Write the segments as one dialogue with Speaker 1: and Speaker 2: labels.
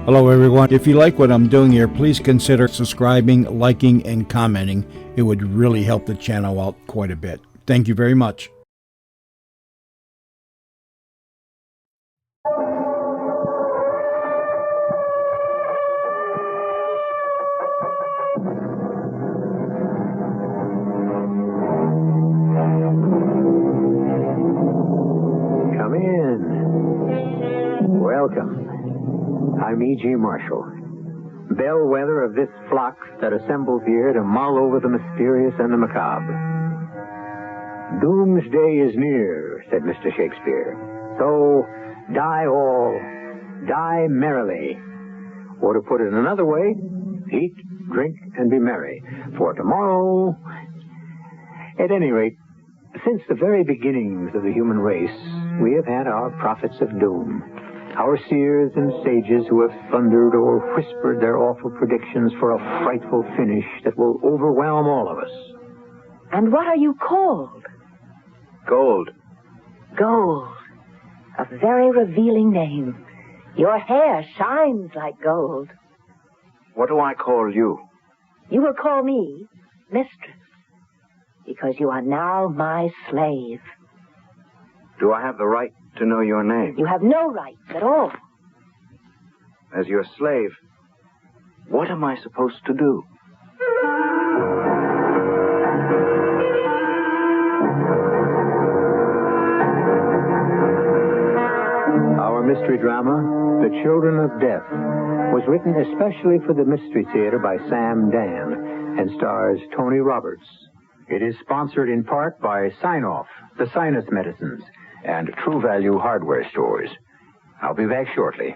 Speaker 1: Hello everyone. If you like what I'm doing here, please consider subscribing, liking, and commenting. It would really help the channel out quite a bit. Thank you very much.
Speaker 2: Come in. Welcome. I'm E.G. Marshall, bellwether of this flock that assembles here to mull over the mysterious and the macabre. Doomsday is near, said Mr. Shakespeare. So, die all, die merrily. Or to put it another way, eat, drink, and be merry. For tomorrow... At any rate, since the very beginnings of the human race, we have had our prophets of doom. Our seers and sages who have thundered or whispered their awful predictions for a frightful finish that will overwhelm all of us.
Speaker 3: And what are you called?
Speaker 2: Gold.
Speaker 3: Gold. A very revealing name. Your hair shines like gold.
Speaker 2: What do I call you?
Speaker 3: You will call me mistress, because you are now my slave.
Speaker 2: Do I have the right to know your name?
Speaker 3: You have no rights at all.
Speaker 2: As your slave, what am I supposed to do? Our mystery drama, The Children of Death, was written especially for the Mystery Theater by Sam Dan and stars Tony Roberts. It is sponsored in part by Sign-Off, the sinus medicines, and True Value hardware stores. I'll be back shortly.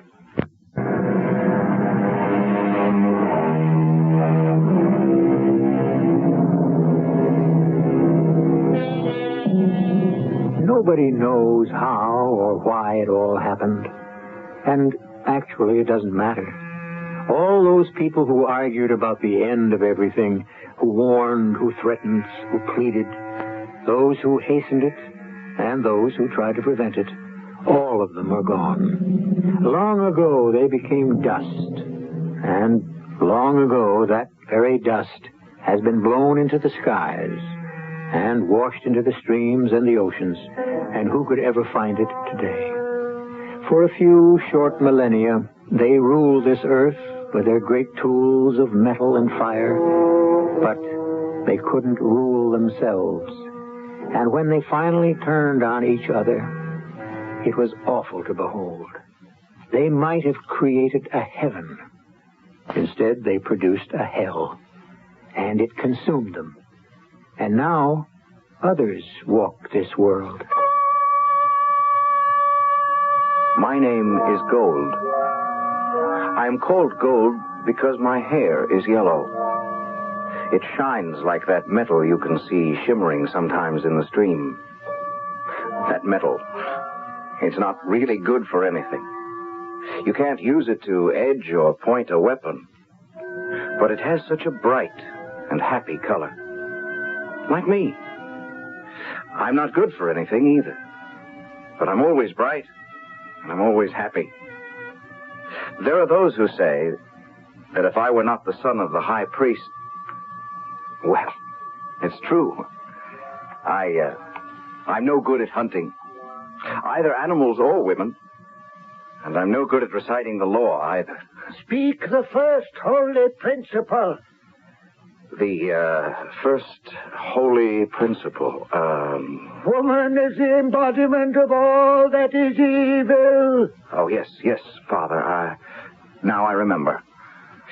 Speaker 2: Nobody knows how or why it all happened. And actually, it doesn't matter. All those people who argued about the end of everything, who warned, who threatened, who pleaded, those who hastened it, and those who tried to prevent it, all of them are gone. Long ago, they became dust. And long ago, that very dust has been blown into the skies and washed into the streams and the oceans. And who could ever find it today? For a few short millennia, they ruled this earth with their great tools of metal and fire, but they couldn't rule themselves. And when they finally turned on each other, it was awful to behold. They might have created a heaven. Instead, they produced a hell, and it consumed them. And now, others walk this world. My name is Gold. I am called Gold because my hair is yellow. It shines like that metal you can see shimmering sometimes in the stream. That metal, it's not really good for anything. You can't use it to edge or point a weapon. But it has such a bright and happy color. Like me. I'm not good for anything either. But I'm always bright, and I'm always happy. There are those who say that if I were not the son of the high priest, well, it's true. I'm no good at hunting, either animals or women, and I'm no good at reciting the law either.
Speaker 4: Speak the first holy principle.
Speaker 2: The first holy principle,
Speaker 4: Woman is the embodiment of all that is evil.
Speaker 2: Oh, yes, Father. Now I remember.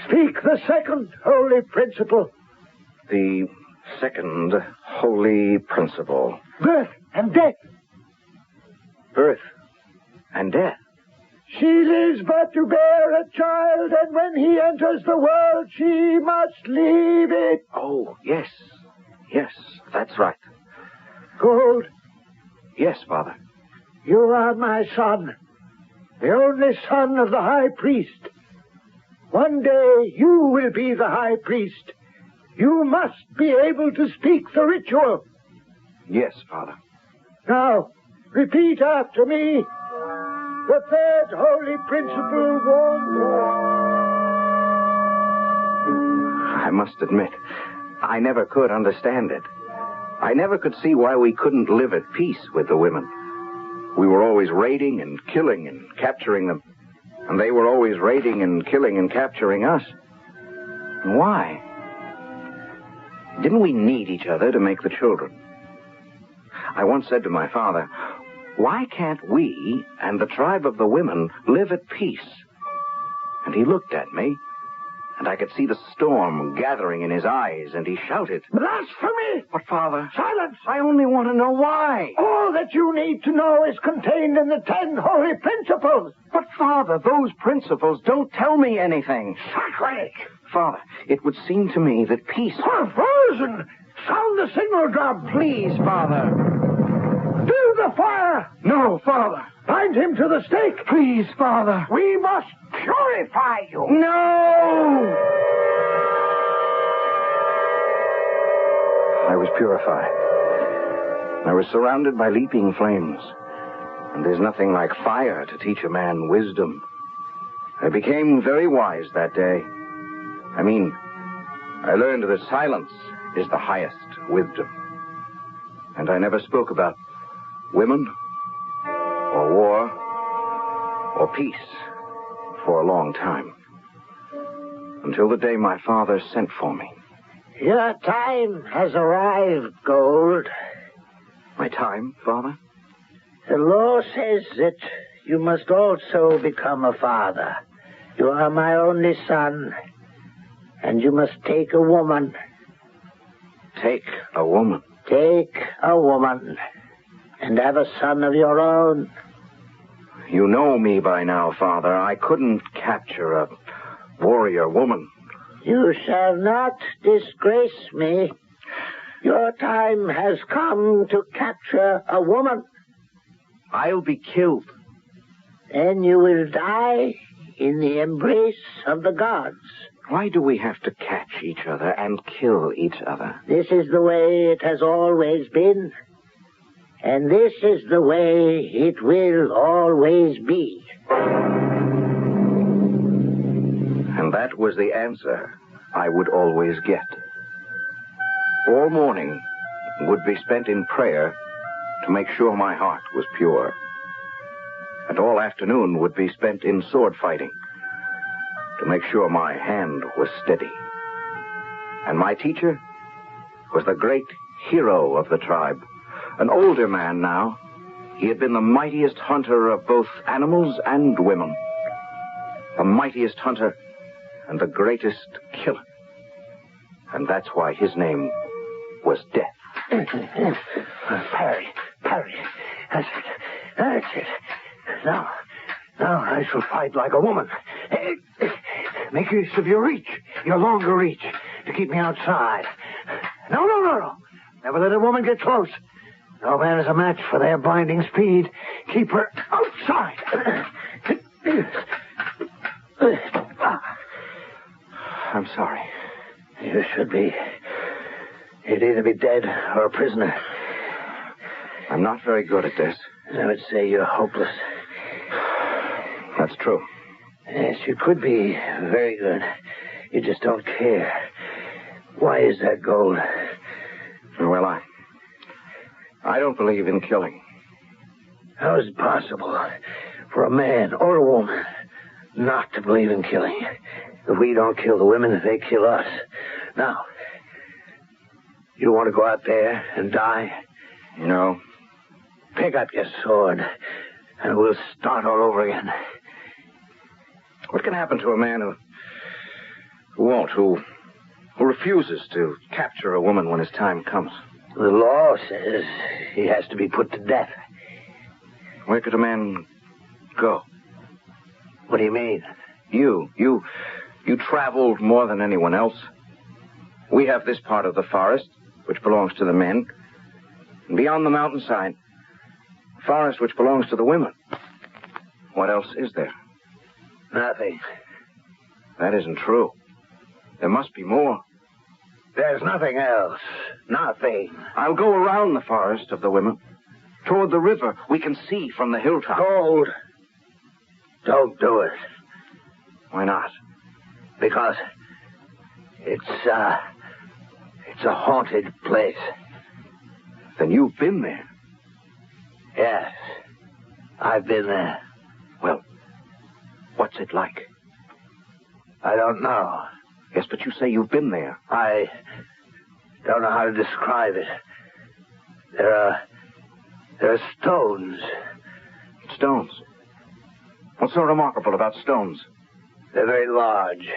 Speaker 4: Speak the second holy principle.
Speaker 2: The second holy principle.
Speaker 4: Birth and death.
Speaker 2: Birth and death.
Speaker 4: She lives but to bear a child, and when he enters the world, she must leave it.
Speaker 2: Oh, yes, that's right.
Speaker 4: Gold.
Speaker 2: Yes, Father.
Speaker 4: You are my son, the only son of the high priest. One day you will be the high priest. You must be able to speak the ritual.
Speaker 2: Yes, Father.
Speaker 4: Now, repeat after me. The third holy principle, warm.
Speaker 5: must admit, I never could understand it. I never could see why we couldn't live at peace with the women. We were always raiding and killing and capturing them. And they were always raiding and killing and capturing us. Why? Didn't we need each other to make the children? I once said to my father, why can't we and the tribe of the women live at peace? And he looked at me, and I could see the storm gathering in his eyes, and he shouted,
Speaker 4: Blasphemy!
Speaker 5: But, Father...
Speaker 4: Silence!
Speaker 5: I only want to know why.
Speaker 4: All that you need to know is contained in the 10 holy principles.
Speaker 5: But, Father, those principles don't tell me anything.
Speaker 4: Sacrilege!
Speaker 5: Father, it would seem to me that peace...
Speaker 4: Frozen! Sound the signal drum.
Speaker 5: Please, Father.
Speaker 4: Build the fire.
Speaker 5: No, Father.
Speaker 4: Bind him to the stake.
Speaker 5: Please, Father.
Speaker 4: We must purify you.
Speaker 5: No! I was purified. I was surrounded by leaping flames. And there's nothing like fire to teach a man wisdom. I became very wise that day. I mean, I learned that silence is the highest wisdom. And I never spoke about women, or war, or peace for a long time. Until the day my father sent for me.
Speaker 4: Your time has arrived, Gold.
Speaker 5: My time, Father?
Speaker 4: The law says that you must also become a father. You are my only son, and you must take a woman.
Speaker 5: Take a woman?
Speaker 4: Take a woman, and have a son of your own.
Speaker 5: You know me by now, Father. I couldn't capture a warrior woman.
Speaker 4: You shall not disgrace me. Your time has come to capture a woman.
Speaker 5: I'll be killed.
Speaker 4: Then you will die in the embrace of the gods.
Speaker 5: Why do we have to catch each other and kill each other?
Speaker 4: This is the way it has always been. And this is the way it will always be.
Speaker 5: And that was the answer I would always get. All morning would be spent in prayer to make sure my heart was pure. And all afternoon would be spent in sword fighting to make sure my hand was steady. And my teacher was the great hero of the tribe, an older man now. He had been the mightiest hunter of both animals and women, the mightiest hunter and the greatest killer. And that's why his name was Death.
Speaker 4: Parry. That's it. Now I shall fight like a woman. Make use of your reach, your longer reach, to keep me outside. No. Never let a woman get close. No man is a match for their blinding speed. Keep her outside.
Speaker 5: I'm sorry.
Speaker 4: You should be. You'd either be dead or a prisoner.
Speaker 5: I'm not very good at this.
Speaker 4: I would say you're hopeless.
Speaker 5: That's true.
Speaker 4: Yes, you could be very good. You just don't care. Why is that, Gold?
Speaker 5: Well, I don't believe in killing.
Speaker 4: How is it possible for a man or a woman not to believe in killing? If we don't kill the women, they kill us. Now, you want to go out there and die?
Speaker 5: No.
Speaker 4: Pick up your sword, and we'll start all over again.
Speaker 5: What can happen to a man who refuses to capture a woman when his time comes?
Speaker 4: The law says he has to be put to death.
Speaker 5: Where could a man go?
Speaker 4: What do you mean?
Speaker 5: You traveled more than anyone else. We have this part of the forest, which belongs to the men. And beyond the mountainside, forest which belongs to the women. What else is there?
Speaker 4: Nothing.
Speaker 5: That isn't true. There must be more.
Speaker 4: There's nothing else. Nothing.
Speaker 5: I'll go around the forest of the women, toward the river we can see from the hilltop.
Speaker 4: Gold. Don't do it.
Speaker 5: Why not?
Speaker 4: Because It's a haunted place.
Speaker 5: Then you've been there.
Speaker 4: Yes, I've been there.
Speaker 5: Well, what's it like?
Speaker 4: I don't know.
Speaker 5: Yes, but you say you've been there.
Speaker 4: I don't know how to describe it. There are stones.
Speaker 5: Stones? What's so remarkable about stones?
Speaker 4: They're very large,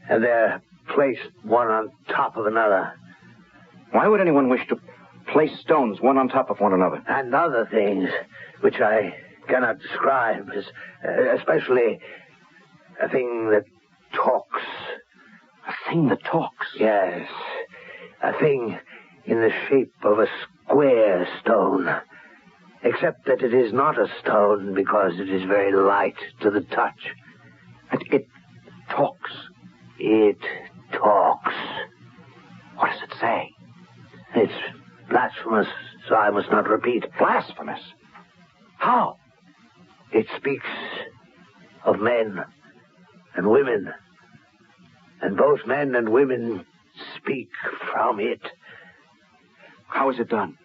Speaker 4: and they're placed one on top of another.
Speaker 5: Why would anyone wish to place stones one on top of one another?
Speaker 4: And other things, which I cannot describe, especially a thing that talks.
Speaker 5: A thing that talks?
Speaker 4: Yes, a thing in the shape of a square stone, except that it is not a stone because it is very light to the touch.
Speaker 5: It talks.
Speaker 4: It talks.
Speaker 5: What does it say?
Speaker 4: It's blasphemous, so I must not repeat.
Speaker 5: Blasphemous? How?
Speaker 4: It speaks of men and women, and both men and women speak from it.
Speaker 5: How is it done?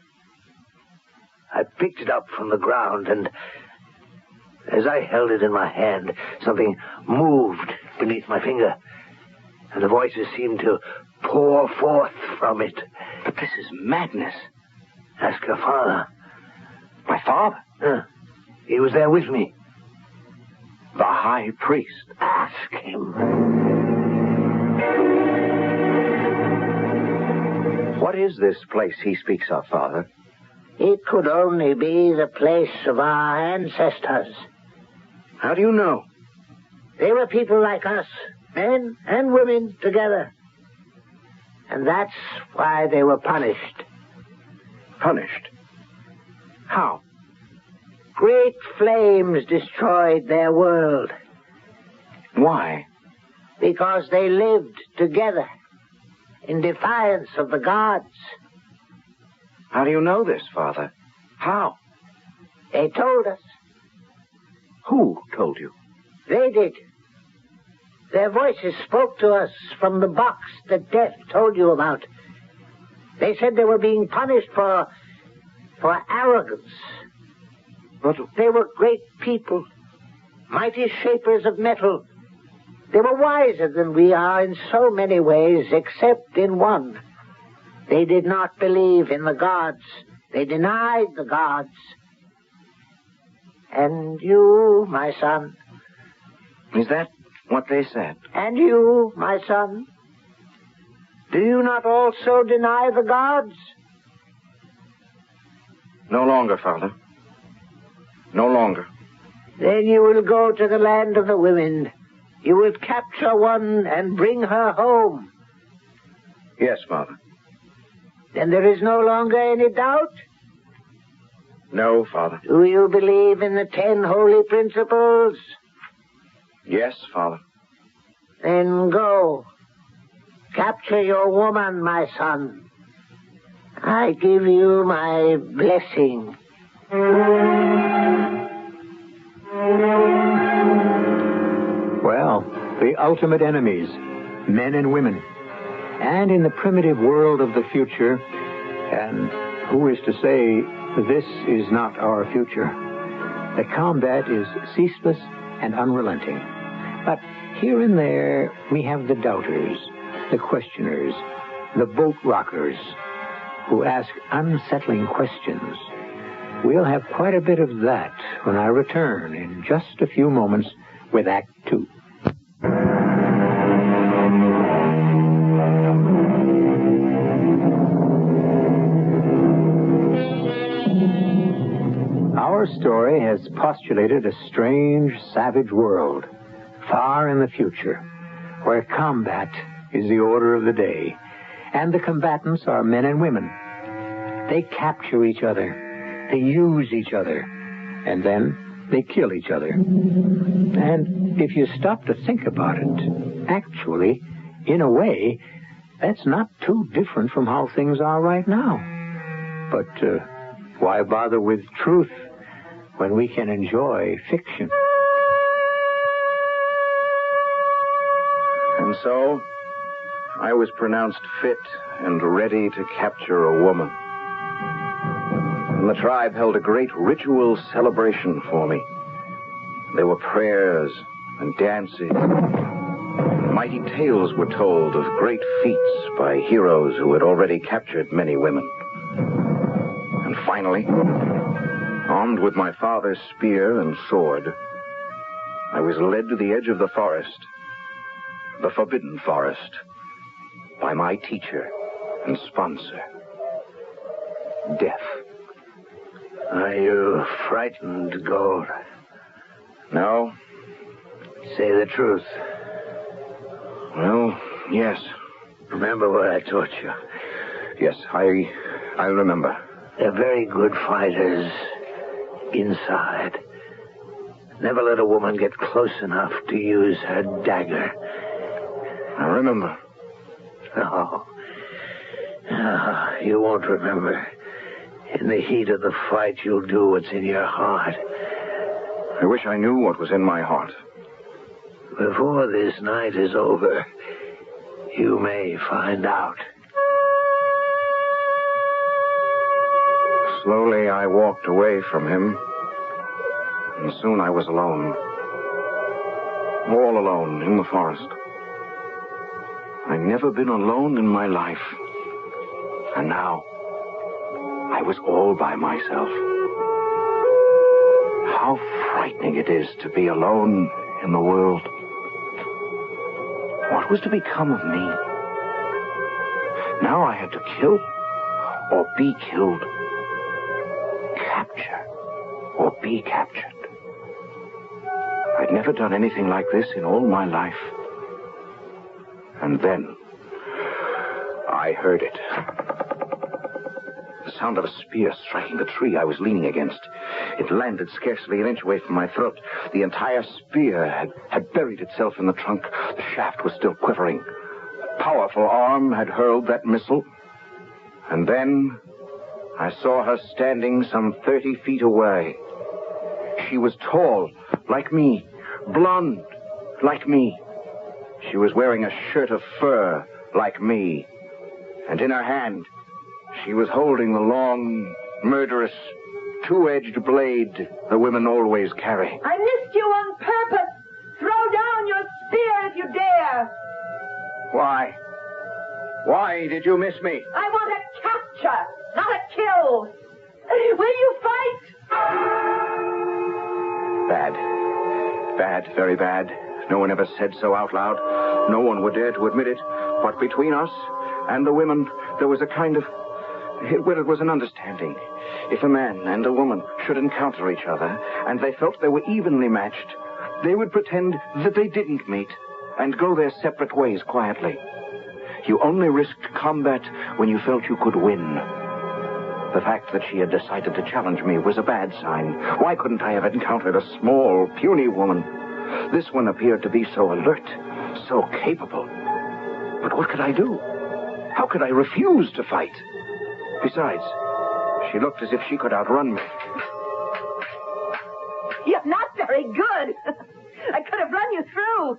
Speaker 4: I picked it up from the ground, and as I held it in my hand, something moved beneath my finger, and the voices seemed to pour forth from it.
Speaker 5: But this is madness.
Speaker 4: Ask your father.
Speaker 5: My father?
Speaker 4: He was there with me.
Speaker 5: The high priest.
Speaker 4: Ask him.
Speaker 5: What is this place he speaks of, Father?
Speaker 4: It could only be the place of our ancestors.
Speaker 5: How do you know?
Speaker 4: They were people like us, men and women together. And that's why they were punished.
Speaker 5: Punished? How?
Speaker 4: Great flames destroyed their world.
Speaker 5: Why?
Speaker 4: Because they lived together in defiance of the gods.
Speaker 5: How do you know this, Father? How?
Speaker 4: They told us.
Speaker 5: Who told you?
Speaker 4: They did. Their voices spoke to us from the box that Death told you about. They said they were being punished for arrogance.
Speaker 5: But
Speaker 4: they were great people, mighty shapers of metal. They were wiser than we are in so many ways, except in one. They did not believe in the gods. They denied the gods. And you, my son.
Speaker 5: Is that what they said?
Speaker 4: And you, my son. Do you not also deny the gods?
Speaker 5: No longer, Father. No longer.
Speaker 4: Then you will go to the land of the women. You will capture one and bring her home.
Speaker 5: Yes, Father.
Speaker 4: Then there is no longer any doubt?
Speaker 5: No, Father.
Speaker 4: Do you believe in the 10 holy principles?
Speaker 5: Yes, Father.
Speaker 4: Then go. Capture your woman, my son. I give you my blessing.
Speaker 2: Well, the ultimate enemies, men and women. And in the primitive world of the future, and who is to say this is not our future, the combat is ceaseless and unrelenting. But here and there, we have the doubters, the questioners, the boat rockers, who ask unsettling questions. We'll have quite a bit of that when I return in just a few moments with Act 2. Our story has postulated a strange, savage world, far in the future, where combat is the order of the day, and the combatants are men and women. They capture each other, they use each other, and then they kill each other. And if you stop to think about it, actually, in a way, that's not too different from how things are right now. But why bother with truth when we can enjoy fiction?
Speaker 5: And so, I was pronounced fit and ready to capture a woman. And the tribe held a great ritual celebration for me. There were prayers and dances. Mighty tales were told of great feats by heroes who had already captured many women. And finally, armed with my father's spear and sword, I was led to the edge of the forest, the forbidden forest, by my teacher and sponsor, Death.
Speaker 4: Are you frightened, Gold?
Speaker 5: No?
Speaker 4: Say the truth.
Speaker 5: Well, yes.
Speaker 4: Remember what I taught you.
Speaker 5: Yes, I remember.
Speaker 4: They're very good fighters inside. Never let a woman get close enough to use her dagger.
Speaker 5: I remember.
Speaker 4: No. No, you won't remember. In the heat of the fight, you'll do what's in your heart.
Speaker 5: I wish I knew what was in my heart.
Speaker 4: Before this night is over, you may find out.
Speaker 5: Slowly, I walked away from him, and soon I was alone. All alone in the forest. I'd never been alone in my life. And now, I was all by myself. How frightening it is to be alone in the world. What was to become of me? Now I had to kill or be killed. Capture or be captured. I'd never done anything like this in all my life. And then I heard it. The sound of a spear striking the tree I was leaning against. It landed scarcely an inch away from my throat. The entire spear had buried itself in the trunk. The shaft was still quivering. A powerful arm had hurled that missile. And then I saw her standing some 30 feet away. She was tall, like me, blonde, like me. She was wearing a shirt of fur, like me. And in her hand, she was holding the long, murderous, two-edged blade the women always carry.
Speaker 3: I missed you on purpose. Throw down your spear if you dare.
Speaker 5: Why? Why did you miss me?
Speaker 3: I want a capture, not a kill. Will you fight?
Speaker 5: Bad. Bad, very bad. No one ever said so out loud. No one would dare to admit it. But between us and the women, there was a kind of... Well, it was an understanding. If a man and a woman should encounter each other, and they felt they were evenly matched, they would pretend that they didn't meet, and go their separate ways quietly. You only risked combat when you felt you could win. The fact that she had decided to challenge me was a bad sign. Why couldn't I have encountered a small, puny woman? This one appeared to be so alert, so capable. But what could I do? How could I refuse to fight? Besides, she looked as if she could outrun me.
Speaker 3: You're not very good. I could have run you through.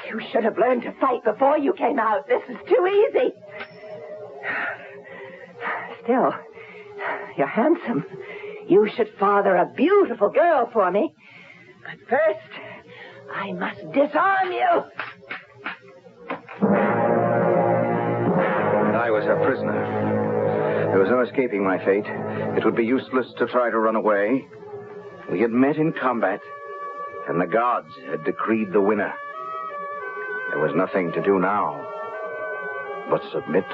Speaker 3: You should have learned to fight before you came out. This is too easy. Still, you're handsome. You should father a beautiful girl for me. But first, I must disarm you.
Speaker 5: I was her prisoner. There was no escaping my fate. It would be useless to try to run away. We had met in combat, and the gods had decreed the winner. There was nothing to do now but submit.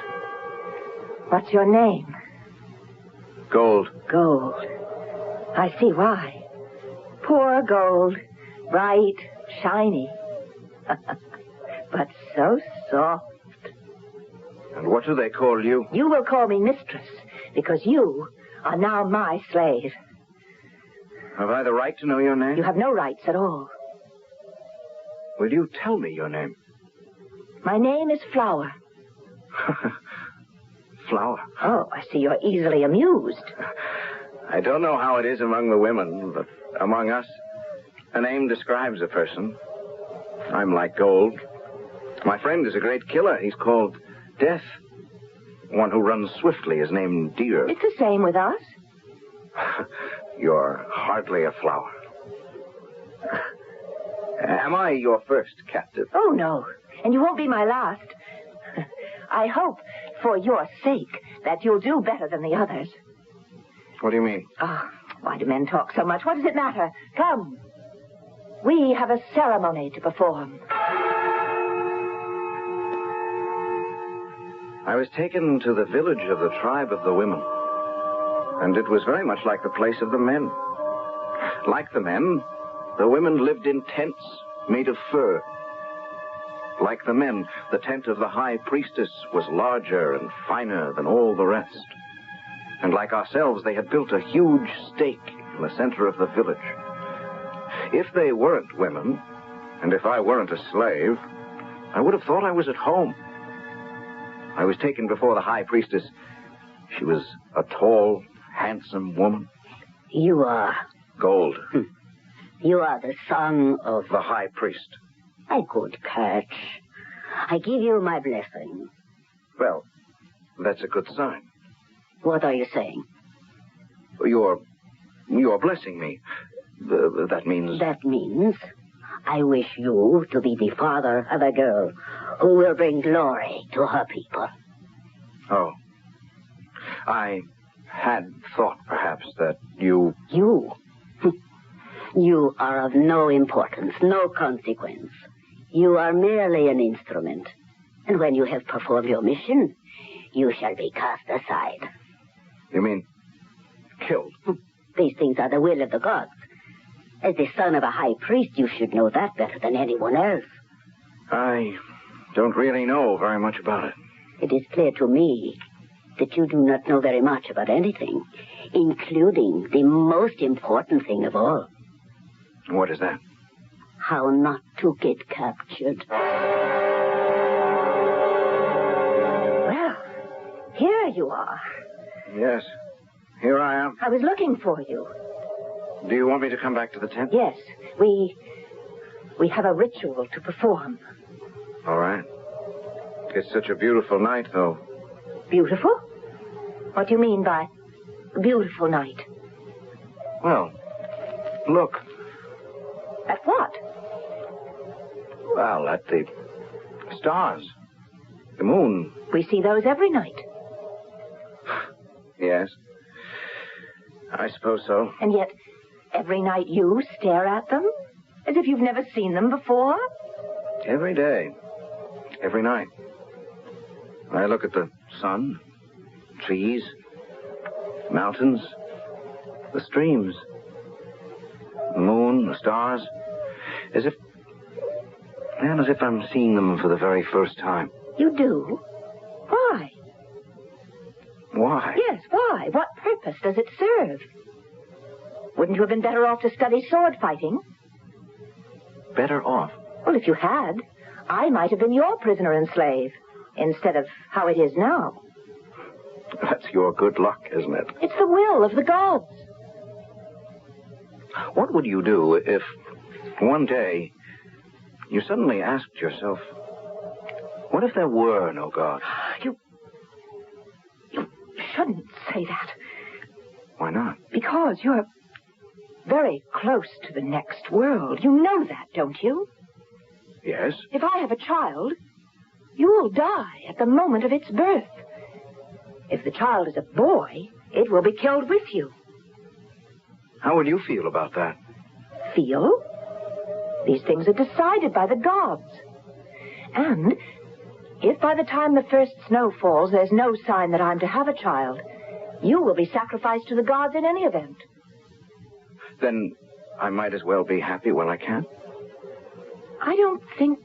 Speaker 3: What's your name?
Speaker 5: Gold.
Speaker 3: Gold. I see why. Poor Gold. Bright, shiny. But so soft.
Speaker 5: And what do they call you?
Speaker 3: You will call me mistress, because you are now my slave.
Speaker 5: Have I the right to know your name?
Speaker 3: You have no rights at all.
Speaker 5: Will you tell me your name?
Speaker 3: My name is Flower.
Speaker 5: Flower.
Speaker 3: Oh, I see you're easily amused.
Speaker 5: I don't know how it is among the women, but among us, a name describes a person. I'm like Gold. My friend is a great killer. He's called Death. One who runs swiftly is named Deer.
Speaker 3: It's the same with us.
Speaker 5: You're hardly a flower. Am I your first captive?
Speaker 3: Oh, no. And you won't be my last. I hope, for your sake, that you'll do better than the others.
Speaker 5: What do you mean?
Speaker 3: Oh, why do men talk so much? What does it matter? Come. We have a ceremony to perform.
Speaker 5: I was taken to the village of the tribe of the women, and it was very much like the place of the men. Like the men, the women lived in tents made of fur. Like the men, the tent of the high priestess was larger and finer than all the rest. And like ourselves, they had built a huge stake in the center of the village. If they weren't women, and if I weren't a slave, I would have thought I was at home. I was taken before the high priestess. She was a tall, handsome woman.
Speaker 6: You are.
Speaker 5: Gold.
Speaker 6: You are the son of...
Speaker 5: The high priest.
Speaker 6: A good catch. I give you my blessing.
Speaker 5: Well, that's a good sign.
Speaker 6: What are you saying?
Speaker 5: You're blessing me. That means...
Speaker 6: That means I wish you to be the father of a girl who will bring glory to her people.
Speaker 5: Oh. I had thought, perhaps, that you...
Speaker 6: You? You are of no importance, no consequence. You are merely an instrument. And when you have performed your mission, you shall be cast aside.
Speaker 5: You mean killed?
Speaker 6: These things are the will of the gods. As the son of a high priest, you should know that better than anyone else.
Speaker 5: I don't really know very much about it.
Speaker 6: It is clear to me that you do not know very much about anything, including the most important thing of all.
Speaker 5: What is that?
Speaker 6: How not to get captured.
Speaker 3: Well, here you are.
Speaker 5: Yes, here I am.
Speaker 3: I was looking for you.
Speaker 5: Do you want me to come back to the tent?
Speaker 3: Yes, we have a ritual to perform.
Speaker 5: All right. It's such a beautiful night, though.
Speaker 3: Beautiful? What do you mean by beautiful night?
Speaker 5: Well, look.
Speaker 3: At what?
Speaker 5: Well, at the stars. The moon.
Speaker 3: We see those every night.
Speaker 5: Yes. I suppose so.
Speaker 3: And yet, every night you stare at them? As if you've never seen them before?
Speaker 5: Every day. Every night. I look at the sun, trees, mountains, the streams, the moon, the stars, as if I'm seeing them for the very first time.
Speaker 3: You do? Why?
Speaker 5: Why?
Speaker 3: Yes, why? What purpose does it serve? Wouldn't you have been better off to study sword fighting?
Speaker 5: Better off?
Speaker 3: Well, if you had, I might have been your prisoner and slave, instead of how it is now.
Speaker 5: That's your good luck, isn't it?
Speaker 3: It's the will of the gods.
Speaker 5: What would you do if one day you suddenly asked yourself, what if there were no God?
Speaker 3: You shouldn't say that.
Speaker 5: Why not?
Speaker 3: Because you're very close to the next world. You know that, don't you?
Speaker 5: Yes.
Speaker 3: If I have a child, you'll die at the moment of its birth. If the child is a boy, it will be killed with you.
Speaker 5: How would you feel about that?
Speaker 3: Feel? These things are decided by the gods. And if by the time the first snow falls, there's no sign that I'm to have a child, you will be sacrificed to the gods in any event.
Speaker 5: Then I might as well be happy when I can.
Speaker 3: I don't think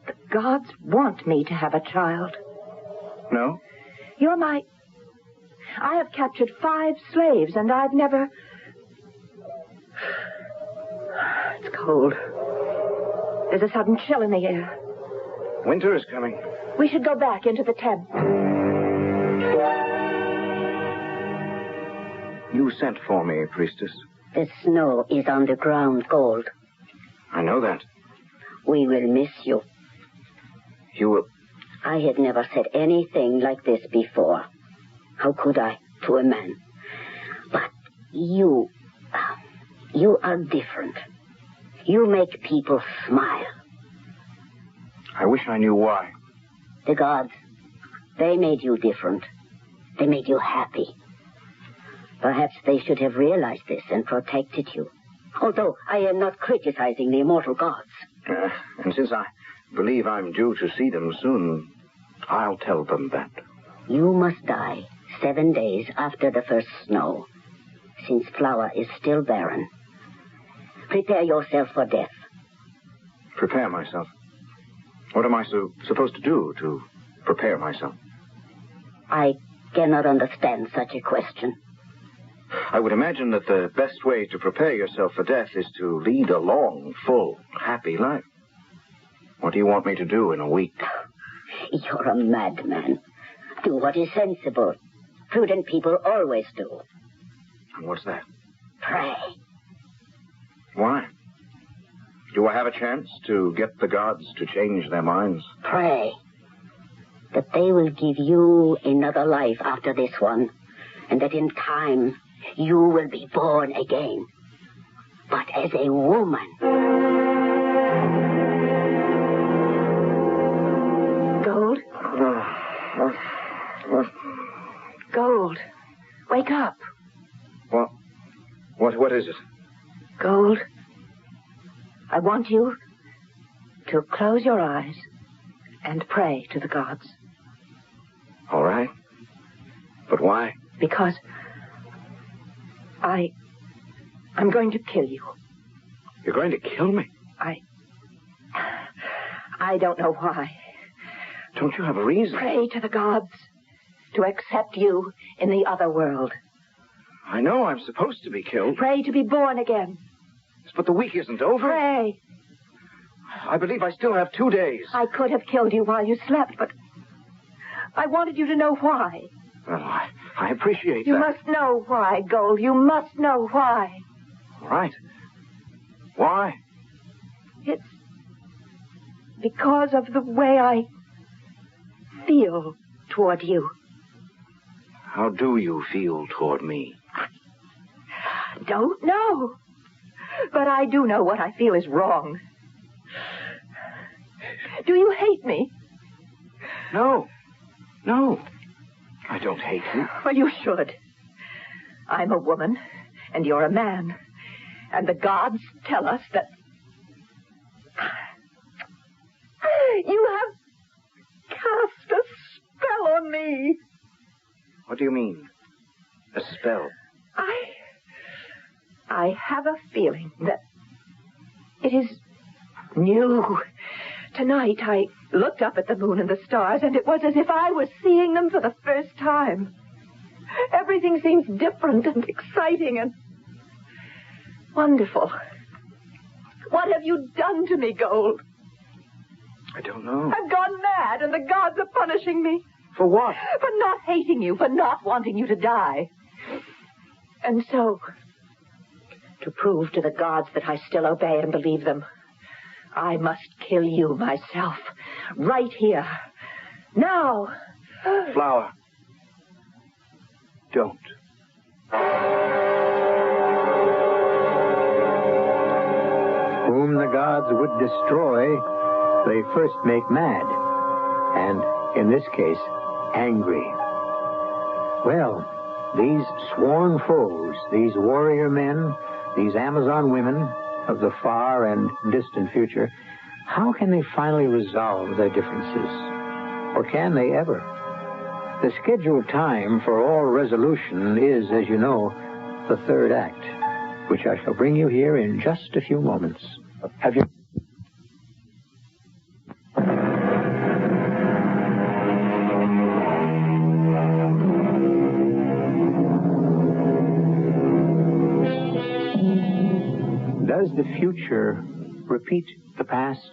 Speaker 3: the gods want me to have a child.
Speaker 5: No?
Speaker 3: You're my... I have captured 5 slaves, and I've never... It's cold. There's a sudden chill in the air.
Speaker 5: Winter is coming.
Speaker 3: We should go back into the tent.
Speaker 5: You sent for me, priestess.
Speaker 6: The snow is underground, Gold.
Speaker 5: I know that.
Speaker 6: We will miss you.
Speaker 5: You will...
Speaker 6: I had never said anything like this before. How could I, to a man? But you are different. You make people smile.
Speaker 5: I wish I knew why.
Speaker 6: The gods, they made you different. They made you happy. Perhaps they should have realized this and protected you. Although I am not criticizing the immortal gods.
Speaker 5: And since I believe I'm due to see them soon, I'll tell them that.
Speaker 6: You must die 7 days after the first snow, since Flower is still barren. Prepare yourself for death.
Speaker 5: Prepare myself? What am I supposed to do to prepare myself?
Speaker 6: I cannot understand such a question.
Speaker 5: I would imagine that the best way to prepare yourself for death is to lead a long, full, happy life. What do you want me to do in a week?
Speaker 6: You're a madman. Do what is sensible. Prudent people always do.
Speaker 5: And what's that?
Speaker 6: Pray.
Speaker 5: Why? Do I have a chance to get the gods to change their minds?
Speaker 6: Pray that they will give you another life after this one, and that in time you will be born again, but as a woman.
Speaker 3: Gold? Gold, wake up.
Speaker 5: What is it?
Speaker 3: Gold, I want you to close your eyes and pray to the gods.
Speaker 5: All right. But why?
Speaker 3: Because I'm going to kill you.
Speaker 5: You're going to kill me?
Speaker 3: I don't know why.
Speaker 5: Don't you have a reason?
Speaker 3: Pray to the gods to accept you in the other world.
Speaker 5: I know I'm supposed to be killed.
Speaker 3: Pray to be born again.
Speaker 5: But the week isn't over.
Speaker 3: Pray.
Speaker 5: I believe I still have 2 days.
Speaker 3: I could have killed you while you slept, but I wanted you to know why.
Speaker 5: Well, I appreciate that.
Speaker 3: You must know why, Gold. You must know why.
Speaker 5: All right. Why?
Speaker 3: It's because of the way I feel toward you.
Speaker 5: How do you feel toward me?
Speaker 3: Don't know. But I do know what I feel is wrong. Do you hate me?
Speaker 5: No. I don't hate you.
Speaker 3: Well, you should. I'm a woman, and you're a man. And the gods tell us that you have cast a spell on me.
Speaker 5: What do you mean? A spell?
Speaker 3: I have a feeling that it is new. Tonight I looked up at the moon and the stars, and it was as if I was seeing them for the first time. Everything seems different and exciting and wonderful. What have you done to me, Gold?
Speaker 5: I don't know.
Speaker 3: I've gone mad, and the gods are punishing me.
Speaker 5: For what?
Speaker 3: For not hating you, for not wanting you to die. And so, to prove to the gods that I still obey and believe them, I must kill you myself, right here, now.
Speaker 5: Flower, don't.
Speaker 2: Whom the gods would destroy, they first make mad, and, in this case, angry. Well, these sworn foes, these warrior men, these Amazon women of the far and distant future, how can they finally resolve their differences? Or can they ever? The scheduled time for all resolution is, as you know, the third act, which I shall bring you here in just a few moments. Have you... Does the future repeat the past?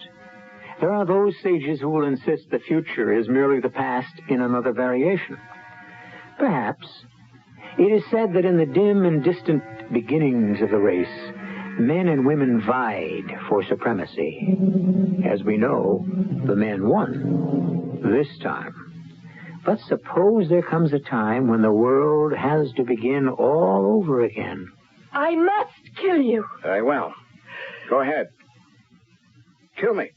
Speaker 2: There are those sages who will insist the future is merely the past in another variation. Perhaps. It is said that in the dim and distant beginnings of the race, men and women vied for supremacy. As we know, the men won this time. But suppose there comes a time when the world has to begin all over again.
Speaker 3: I must kill you.
Speaker 5: Very well. Go ahead. Kill me.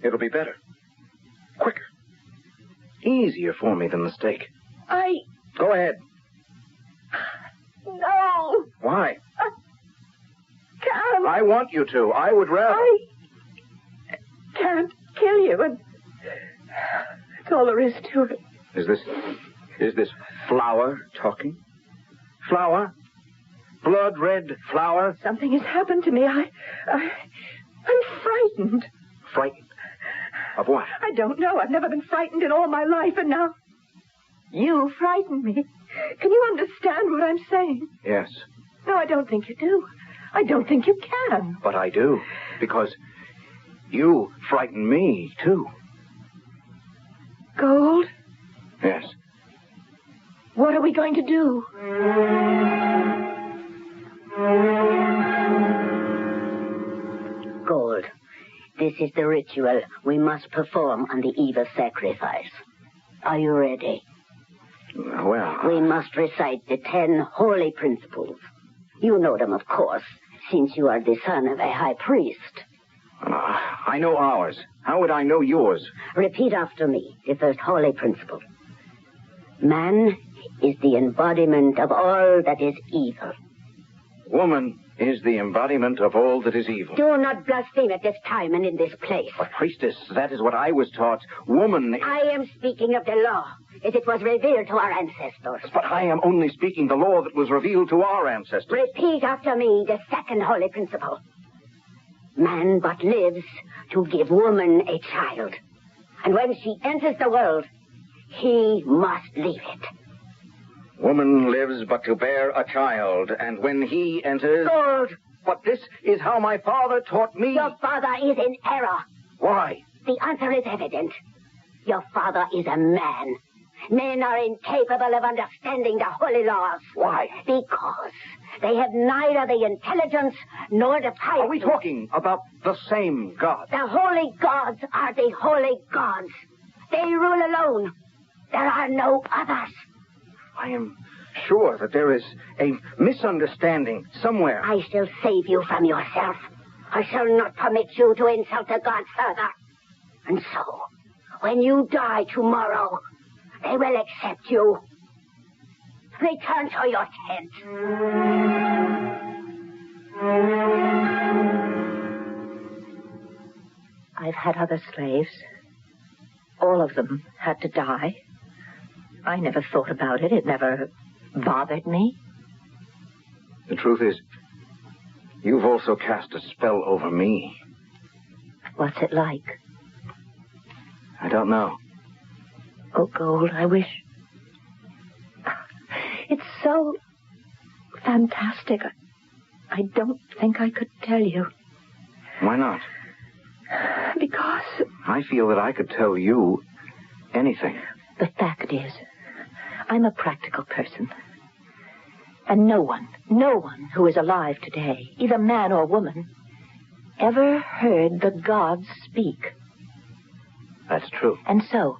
Speaker 5: It'll be better. Quicker. Easier for me than the stake. Go ahead.
Speaker 3: No.
Speaker 5: Why?
Speaker 3: I can't.
Speaker 5: I want you to. I would rather.
Speaker 3: I can't kill you, and that's all there is to it.
Speaker 5: Is this flower talking? Flower? Blood red flower?
Speaker 3: Something has happened to me. I'm frightened.
Speaker 5: Frightened? Of what?
Speaker 3: I don't know. I've never been frightened in all my life, and now you frighten me. Can you understand what I'm saying?
Speaker 5: Yes.
Speaker 3: No, I don't think you do. I don't think you can.
Speaker 5: But I do, because you frighten me, too.
Speaker 3: Gold?
Speaker 5: Yes.
Speaker 3: What are we going to do?
Speaker 6: Gold, this is the ritual we must perform on the eve of sacrifice. Are you ready?
Speaker 5: Well...
Speaker 6: We must recite the 10 holy principles. You know them, of course, since you are the son of a high priest.
Speaker 5: I know ours. How would I know yours?
Speaker 6: Repeat after me the first holy principle. Man is the embodiment of all that is evil.
Speaker 5: Woman is the embodiment of all that is evil.
Speaker 6: Do not blaspheme at this time and in this place.
Speaker 5: But, priestess, that is what I was taught. Woman...
Speaker 6: I am speaking of the law, as it was revealed to our ancestors.
Speaker 5: But I am only speaking the law that was revealed to our ancestors.
Speaker 6: Repeat after me the second holy principle. Man but lives to give woman a child. And when she enters the world, he must leave it.
Speaker 5: Woman lives but to bear a child, and when he enters...
Speaker 6: Gold!
Speaker 5: But this is how my father taught me.
Speaker 6: Your father is in error.
Speaker 5: Why?
Speaker 6: The answer is evident. Your father is a man. Men are incapable of understanding the holy laws.
Speaker 5: Why?
Speaker 6: Because they have neither the intelligence nor the piety.
Speaker 5: Are we talking about the same God?
Speaker 6: The holy gods are the holy gods. They rule alone. There are no others.
Speaker 5: I am sure that there is a misunderstanding somewhere.
Speaker 6: I shall save you from yourself. I shall not permit you to insult the gods further. And so, when you die tomorrow, they will accept you. Return to your tent.
Speaker 3: I've had other slaves. All of them had to die. I never thought about it. It never bothered me.
Speaker 5: The truth is, you've also cast a spell over me.
Speaker 3: What's it like?
Speaker 5: I don't know.
Speaker 3: Oh, Gold, I wish... It's so fantastic. I don't think I could tell you.
Speaker 5: Why not?
Speaker 3: Because...
Speaker 5: I feel that I could tell you anything.
Speaker 3: The fact is, I'm a practical person. And no one who is alive today, either man or woman, ever heard the gods speak.
Speaker 5: That's true.
Speaker 3: And so,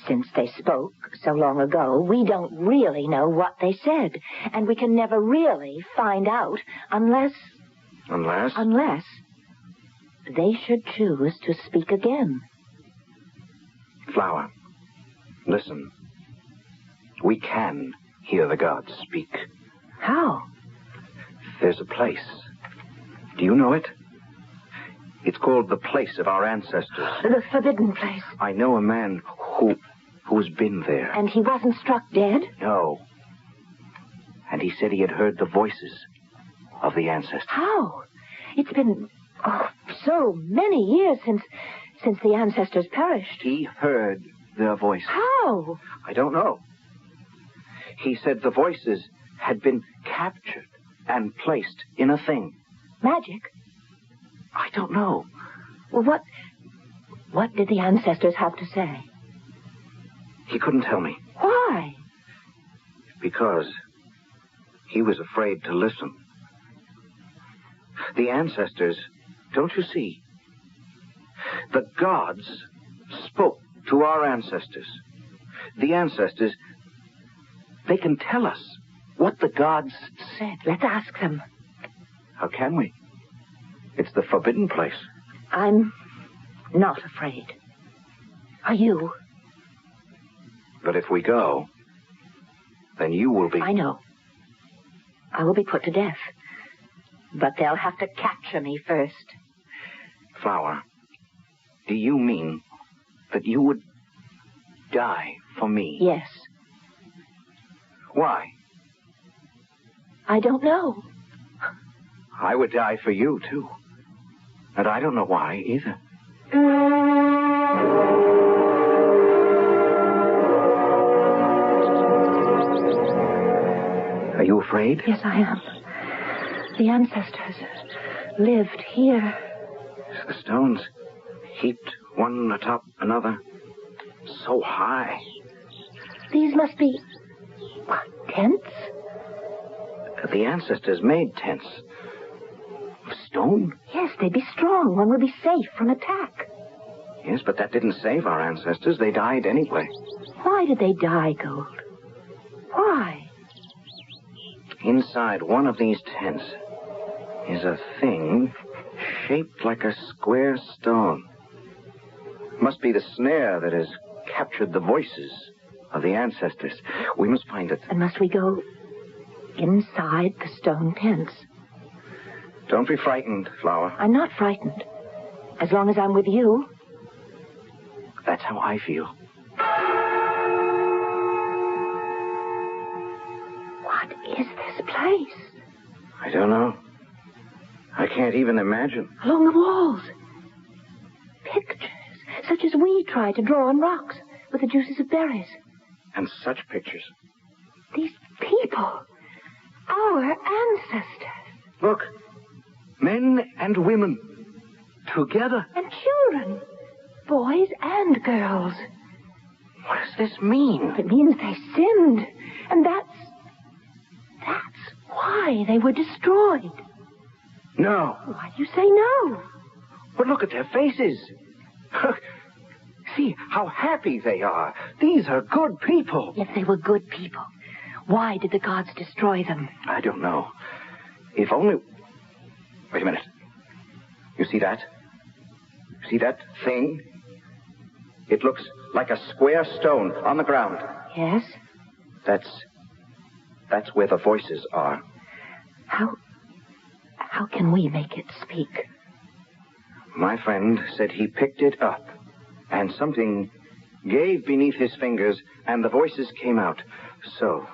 Speaker 3: since they spoke so long ago, we don't really know what they said. And we can never really find out unless... Unless they should choose to speak again.
Speaker 5: Flower, listen. We can hear the gods speak.
Speaker 3: How?
Speaker 5: There's a place. Do you know it? It's called the place of our ancestors.
Speaker 3: The forbidden place.
Speaker 5: I know a man who's been there.
Speaker 3: And he wasn't struck dead?
Speaker 5: No. And he said he had heard the voices of the ancestors.
Speaker 3: How? It's been so many years since the ancestors perished.
Speaker 5: He heard their voices.
Speaker 3: How?
Speaker 5: I don't know. He said the voices had been captured and placed in a thing.
Speaker 3: Magic?
Speaker 5: I don't know.
Speaker 3: Well, what did the ancestors have to say?
Speaker 5: He couldn't tell me.
Speaker 3: Why?
Speaker 5: Because he was afraid to listen. The ancestors, don't you see? The gods spoke to our ancestors. The ancestors, they can tell us what the gods said.
Speaker 3: Let's ask them.
Speaker 5: How can we? It's the forbidden place.
Speaker 3: I'm not afraid. Are you?
Speaker 5: But if we go, then you will be...
Speaker 3: I know. I will be put to death. But they'll have to capture me first.
Speaker 5: Flower, do you mean that you would die for me?
Speaker 3: Yes.
Speaker 5: Why?
Speaker 3: I don't know.
Speaker 5: I would die for you, too. And I don't know why, either. Are you afraid?
Speaker 3: Yes, I am. The ancestors lived here.
Speaker 5: The stones heaped one atop another, so high.
Speaker 3: These must be... what, tents?
Speaker 5: The ancestors made tents. Of stone?
Speaker 3: Yes, they'd be strong. One would be safe from attack.
Speaker 5: Yes, but that didn't save our ancestors. They died anyway.
Speaker 3: Why did they die, Gold? Why?
Speaker 5: Inside one of these tents is a thing shaped like a square stone. Must be the snare that has captured the voices of the ancestors. We must find it.
Speaker 3: And must we go inside the stone tents?
Speaker 5: Don't be frightened, Flower.
Speaker 3: I'm not frightened. As long as I'm with you.
Speaker 5: That's how I feel.
Speaker 3: What is this place?
Speaker 5: I don't know. I can't even imagine.
Speaker 3: Along the walls. Pictures, such as we try to draw on rocks with the juices of berries.
Speaker 5: And such pictures.
Speaker 3: These people. Our ancestors.
Speaker 5: Look. Men and women. Together.
Speaker 3: And children. Boys and girls.
Speaker 5: What does this mean?
Speaker 3: It means they sinned. And that's why they were destroyed.
Speaker 5: No.
Speaker 3: Why do you say no?
Speaker 5: But look at their faces. See how happy they are. These are good people.
Speaker 3: If they were good people, why did the gods destroy them?
Speaker 5: I don't know. If only... Wait a minute. You see that? See that thing? It looks like a square stone on the ground.
Speaker 3: Yes?
Speaker 5: That's where the voices are.
Speaker 3: How can we make it speak?
Speaker 5: My friend said he picked it up, and something gave beneath his fingers, and the voices came out. So,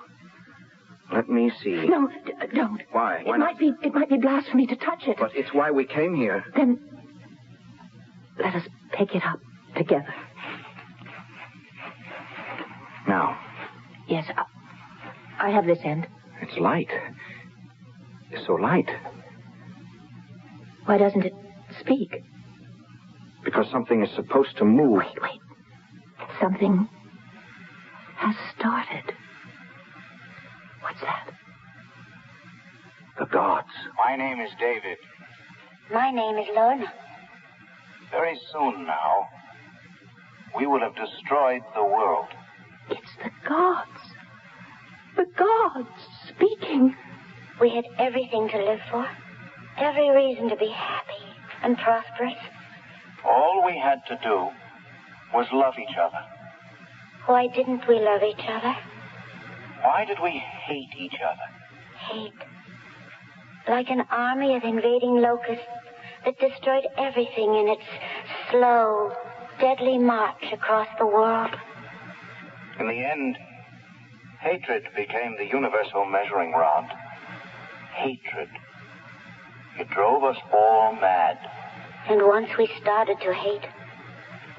Speaker 5: let me see.
Speaker 3: No, don't.
Speaker 5: Why? Why
Speaker 3: not? It might be blasphemy to touch it.
Speaker 5: But it's why we came here.
Speaker 3: Then, let us pick it up together.
Speaker 5: Now.
Speaker 3: Yes, I have this end.
Speaker 5: It's light. It's so light.
Speaker 3: Why doesn't it speak?
Speaker 5: Because something is supposed to move.
Speaker 3: Wait. Something has started. What's that?
Speaker 5: The gods.
Speaker 7: My name is David.
Speaker 6: My name is Lorna.
Speaker 7: Very soon now, we will have destroyed the world.
Speaker 3: It's the gods. The gods speaking.
Speaker 6: We had everything to live for, every reason to be happy and prosperous.
Speaker 7: All we had to do was love each other.
Speaker 6: Why didn't we love each other?
Speaker 7: Why did we hate each other?
Speaker 6: Hate. Like an army of invading locusts that destroyed everything in its slow, deadly march across the world.
Speaker 7: In the end, hatred became the universal measuring rod. Hatred. It drove us all mad.
Speaker 6: And once we started to hate,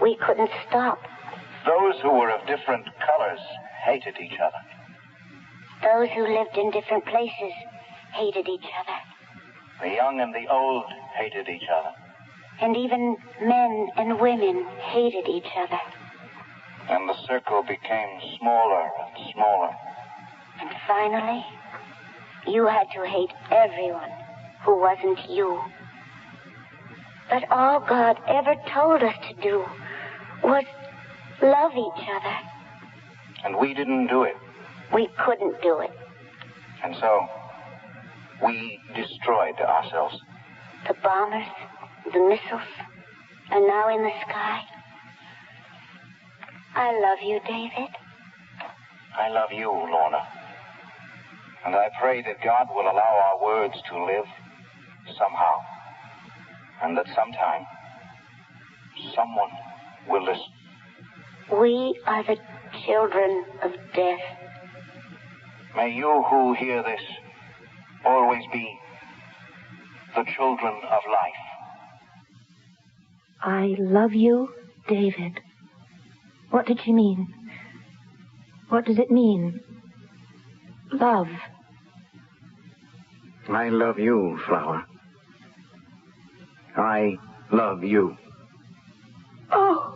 Speaker 6: we couldn't stop.
Speaker 7: Those who were of different colors hated each other.
Speaker 6: Those who lived in different places hated each other.
Speaker 7: The young and the old hated each other.
Speaker 6: And even men and women hated each other.
Speaker 7: And the circle became smaller and smaller.
Speaker 6: And finally, you had to hate everyone who wasn't you. But all God ever told us to do was love each other.
Speaker 7: And we didn't do it.
Speaker 6: We couldn't do it.
Speaker 7: And so, we destroyed ourselves.
Speaker 6: The bombers, the missiles, are now in the sky. I love you, David.
Speaker 7: I love you, Lorna. And I pray that God will allow our words to live somehow. And that sometime, someone will listen.
Speaker 6: We are the children of death.
Speaker 7: May you who hear this always be the children of life.
Speaker 3: I love you, David. What did she mean? What does it mean? Love.
Speaker 5: I love you, Flower. I love you.
Speaker 3: Oh.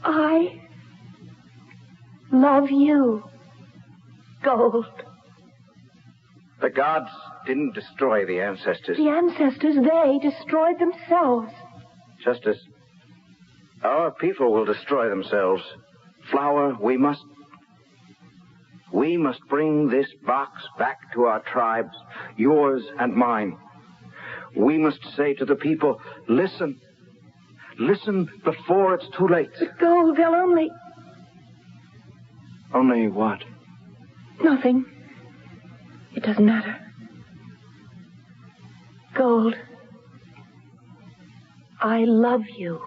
Speaker 3: I love you, Gold.
Speaker 5: The gods didn't destroy the ancestors.
Speaker 3: The ancestors, they destroyed themselves.
Speaker 5: Just as our people will destroy themselves. Flower, we must bring this box back to our tribes, yours and mine. We must say to the people, listen. Listen before it's too late.
Speaker 3: But Gold, they'll only...
Speaker 5: Only what?
Speaker 3: Nothing. It doesn't matter. Gold, I love you.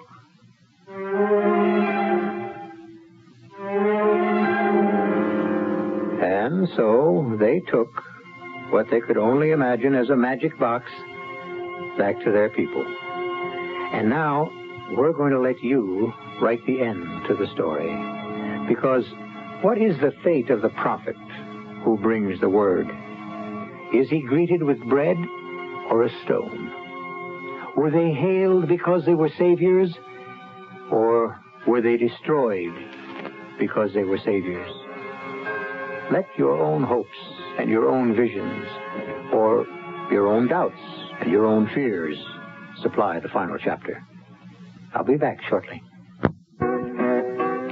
Speaker 2: And so they took what they could only imagine as a magic box back to their people. And now we're going to let you write the end to the story. Because what is the fate of the prophet who brings the word? Is he greeted with bread or a stone? Were they hailed because they were saviors, or were they destroyed because they were saviors? Let your own hopes and your own visions, or your own doubts and your own fears, supply the final chapter. I'll be back shortly.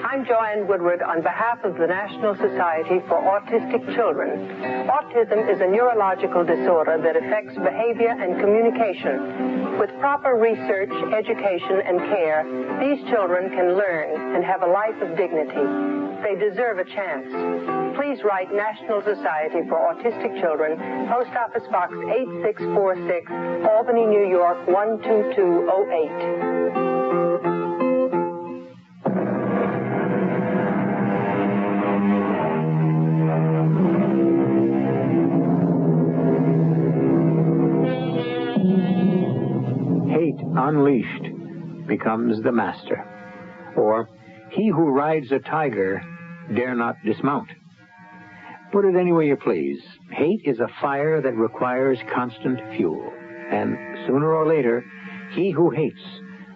Speaker 8: I'm Joanne Woodward on behalf of the National Society for Autistic Children. Autism is a neurological disorder that affects behavior and communication. With proper research, education, and care, these children can learn and have a life of dignity. They deserve a chance. Please write National Society for Autistic Children, Post Office Box 8646, Albany, New York 12208.
Speaker 2: Unleashed becomes the master. Or, he who rides a tiger dare not dismount. Put it any way you please. Hate is a fire that requires constant fuel. And sooner or later, he who hates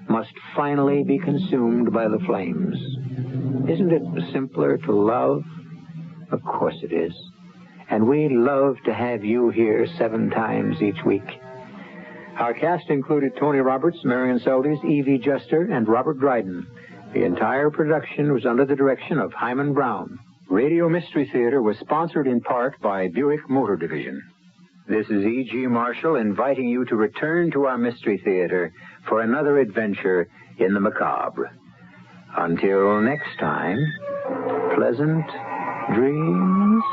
Speaker 2: must finally be consumed by the flames. Isn't it simpler to love? Of course it is. And we love to have you here 7 times each week. Our cast included Tony Roberts, Marian Seldes, Evie Juster, and Robert Dryden. The entire production was under the direction of Hyman Brown. Radio Mystery Theater was sponsored in part by Buick Motor Division. This is E.G. Marshall inviting you to return to our Mystery Theater for another adventure in the macabre. Until next time, pleasant dreams.